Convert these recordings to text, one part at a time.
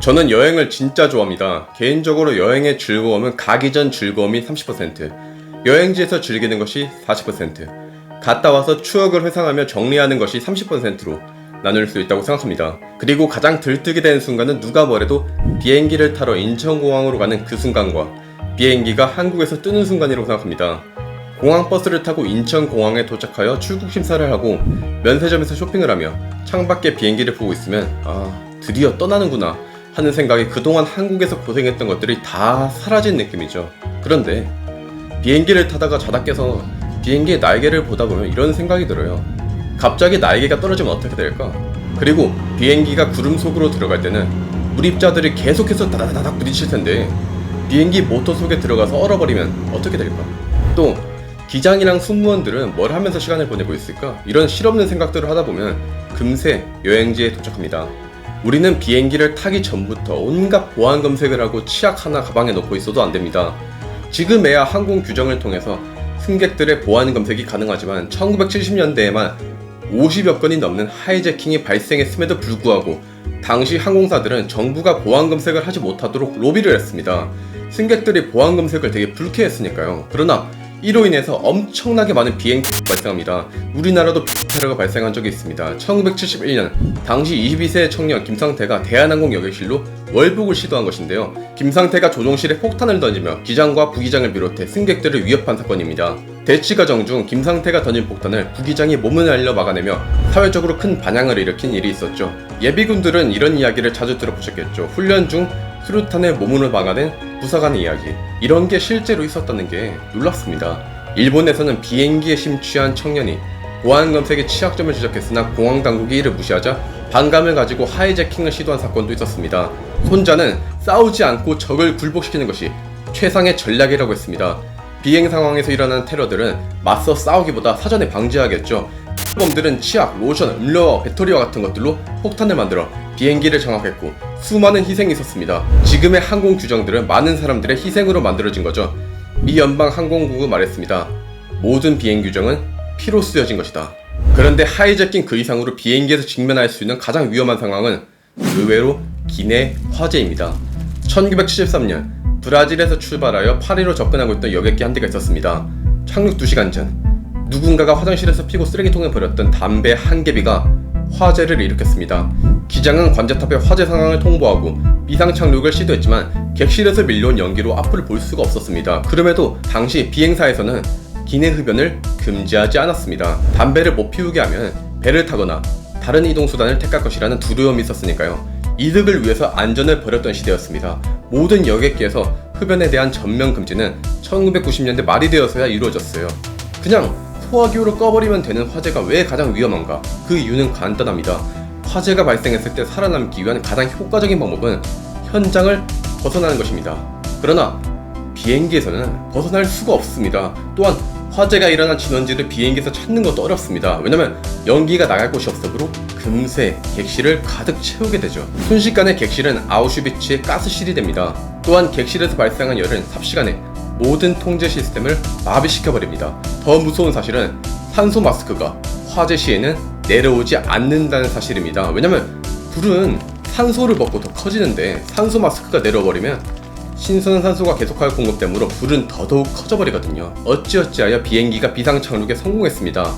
저는 여행을 진짜 좋아합니다. 개인적으로 여행의 즐거움은 가기 전 즐거움이 30%, 여행지에서 즐기는 것이 40%, 갔다 와서 추억을 회상하며 정리하는 것이 30%로 나눌 수 있다고 생각합니다. 그리고 가장 들뜨게 되는 순간은 누가 뭐래도 비행기를 타러 인천공항으로 가는 그 순간과 비행기가 한국에서 뜨는 순간이라고 생각합니다. 공항버스를 타고 인천공항에 도착하여 출국 심사를 하고 면세점에서 쇼핑을 하며 창밖에 비행기를 보고 있으면 드디어 떠나는구나 하는 생각에 그동안 한국에서 고생했던 것들이 다 사라진 느낌이죠. 그런데 비행기를 타다가 자다 깨서 비행기의 날개를 보다 보면 이런 생각이 들어요. 갑자기 날개가 떨어지면 어떻게 될까? 그리고 비행기가 구름 속으로 들어갈 때는 물입자들이 계속해서 다다다닥 부딪힐 텐데 비행기 모터 속에 들어가서 얼어버리면 어떻게 될까? 또 기장이랑 승무원들은 뭘 하면서 시간을 보내고 있을까? 이런 실없는 생각들을 하다 보면 금세 여행지에 도착합니다. 우리는 비행기를 타기 전부터 온갖 보안 검색을 하고 치약 하나 가방에 넣고 있어도 안 됩니다. 지금에야 항공 규정을 통해서 승객들의 보안 검색이 가능하지만 1970년대에만 50여 건이 넘는 하이제킹이 발생했음에도 불구하고 당시 항공사들은 정부가 보안 검색을 하지 못하도록 로비를 했습니다. 승객들이 보안 검색을 되게 불쾌했으니까요. 그러나 이로 인해서 엄청나게 많은 비행 발생합니다. 우리나라도 테러가 발생한 적이 있습니다. 1971년 당시 22세 청년 김상태가 대한항공 여객실로 월북을 시도한 것인데요. 김상태가 조종실에 폭탄을 던지며 기장과 부기장을 비롯해 승객들을 위협한 사건입니다. 대치 과정 중 김상태가 던진 폭탄을 부기장이 몸을 날려 막아내며 사회적으로 큰 반향을 일으킨 일이 있었죠. 예비군들은 이런 이야기를 자주 들어보셨겠죠. 훈련 중 수류탄에 몸으로 막아낸 부사관의 이야기, 이런 게 실제로 있었다는 게 놀랍습니다. 일본에서는 비행기에 심취한 청년이 보안 검색에 취약점을 지적했으나 공항 당국이 이를 무시하자 반감을 가지고 하이제킹을 시도한 사건도 있었습니다. 손자는 싸우지 않고 적을 굴복시키는 것이 최상의 전략이라고 했습니다. 비행 상황에서 일어나는 테러들은 맞서 싸우기보다 사전에 방지하겠죠. 범들은 치약, 로션, 음료와 배터리와 같은 것들로 폭탄을 만들어 비행기를 장악했고 수많은 희생이 있었습니다. 지금의 항공 규정들은 많은 사람들의 희생으로 만들어진 거죠. 미 연방 항공국은 말했습니다. 모든 비행 규정은 피로 쓰여진 것이다. 그런데 하이제킹 그 이상으로 비행기에서 직면할 수 있는 가장 위험한 상황은 의외로 기내 화재입니다. 1973년 브라질에서 출발하여 파리로 접근하고 있던 여객기 한 대가 있었습니다. 착륙 2시간 전 누군가가 화장실에서 피고 쓰레기통에 버렸던 담배 한 개비가 화재를 일으켰습니다. 기장은 관제탑에 화재 상황을 통보하고 비상 착륙을 시도했지만 객실에서 밀려온 연기로 앞을 볼 수가 없었습니다. 그럼에도 당시 비행사에서는 기내 흡연을 금지하지 않았습니다. 담배를 못 피우게 하면 배를 타거나 다른 이동수단을 택할 것이라는 두려움이 있었으니까요. 이득을 위해서 안전을 버렸던 시대였습니다. 모든 여객기에서 흡연에 대한 전면 금지는 1990년대 말이 되어서야 이루어졌어요. 그냥 소화기호를 꺼버리면 되는 화재가 왜 가장 위험한가? 그 이유는 간단합니다. 화재가 발생했을 때 살아남기 위한 가장 효과적인 방법은 현장을 벗어나는 것입니다. 그러나 비행기에서는 벗어날 수가 없습니다. 또한 화재가 일어난 진원지를 비행기에서 찾는 것도 어렵습니다. 왜냐면 연기가 나갈 곳이 없으므로 금세 객실을 가득 채우게 되죠. 순식간에 객실은 아우슈비츠의 가스실이 됩니다. 또한 객실에서 발생한 열은 삽시간에 모든 통제 시스템을 마비시켜버립니다. 더 무서운 사실은 산소 마스크가 화재 시에는 내려오지 않는다는 사실입니다. 왜냐면 불은 산소를 먹고 더 커지는데 산소 마스크가 내려버리면 신선한 산소가 계속하여 공급되므로 불은 더더욱 커져버리거든요. 어찌어찌하여 비행기가 비상 착륙에 성공했습니다.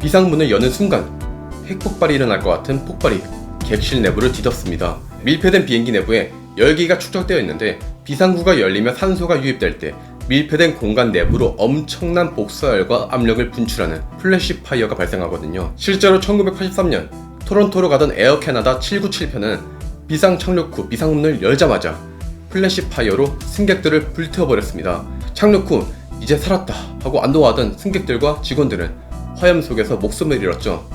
비상문을 여는 순간 핵폭발이 일어날 것 같은 폭발이 객실 내부를 뒤덮습니다. 밀폐된 비행기 내부에 열기가 축적되어 있는데 비상구가 열리며 산소가 유입될 때 밀폐된 공간 내부로 엄청난 복사열과 압력을 분출하는 플래시 파이어가 발생하거든요. 실제로 1983년 토론토로 가던 에어 캐나다 797편은 비상 착륙 후 비상문을 열자마자 플래시 파이어로 승객들을 불태워버렸습니다. 착륙 후 이제 살았다 하고 안도하던 승객들과 직원들은 화염 속에서 목숨을 잃었죠.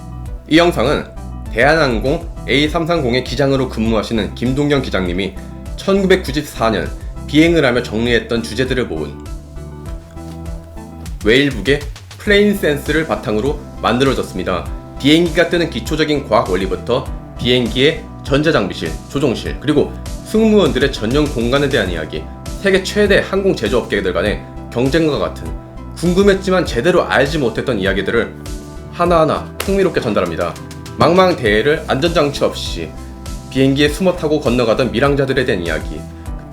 이 영상은 대한항공 A330의 기장으로 근무하시는 김동경 기장님이 1994년 비행을 하며 정리했던 주제들을 모은 웨일북의 플레인 센스를 바탕으로 만들어졌습니다. 비행기가 뜨는 기초적인 과학 원리부터 비행기의 전자장비실, 조종실, 그리고 승무원들의 전용 공간에 대한 이야기, 세계 최대 항공 제조업계들 간의 경쟁과 같은 궁금했지만 제대로 알지 못했던 이야기들을 하나하나 흥미롭게 전달합니다. 망망대해를 안전장치 없이 비행기에 숨어 타고 건너가던 밀항자들에 대한 이야기,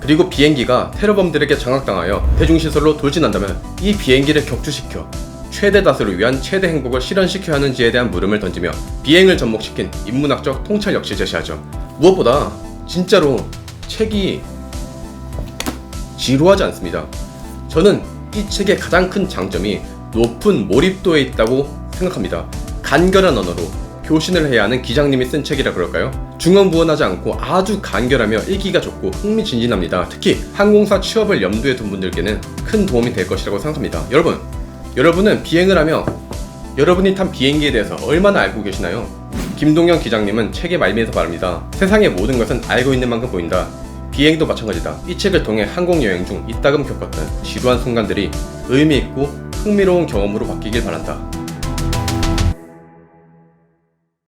그리고 비행기가 테러범들에게 장악당하여 대중시설로 돌진한다면 이 비행기를 격추시켜 최대 다수를 위한 최대 행복을 실현시켜야 하는지에 대한 물음을 던지며 비행을 접목시킨 인문학적 통찰 역시 제시하죠. 무엇보다 진짜로 책이 지루하지 않습니다. 저는 이 책의 가장 큰 장점이 높은 몰입도에 있다고 생각합니다. 간결한 언어로 교신을 해야 하는 기장님이 쓴 책이라 그럴까요? 중언부언하지 않고 아주 간결하며 읽기가 좋고 흥미진진합니다. 특히 항공사 취업을 염두에 둔 분들께는 큰 도움이 될 것이라고 생각합니다. 여러분은 비행을 하며 여러분이 탄 비행기에 대해서 얼마나 알고 계시나요? 김동현 기장님은 책의 말미에서 말합니다. 세상의 모든 것은 알고 있는 만큼 보인다. 비행도 마찬가지다. 이 책을 통해 항공여행 중 이따금 겪었던 지루한 순간들이 의미있고 흥미로운 경험으로 바뀌길 바란다.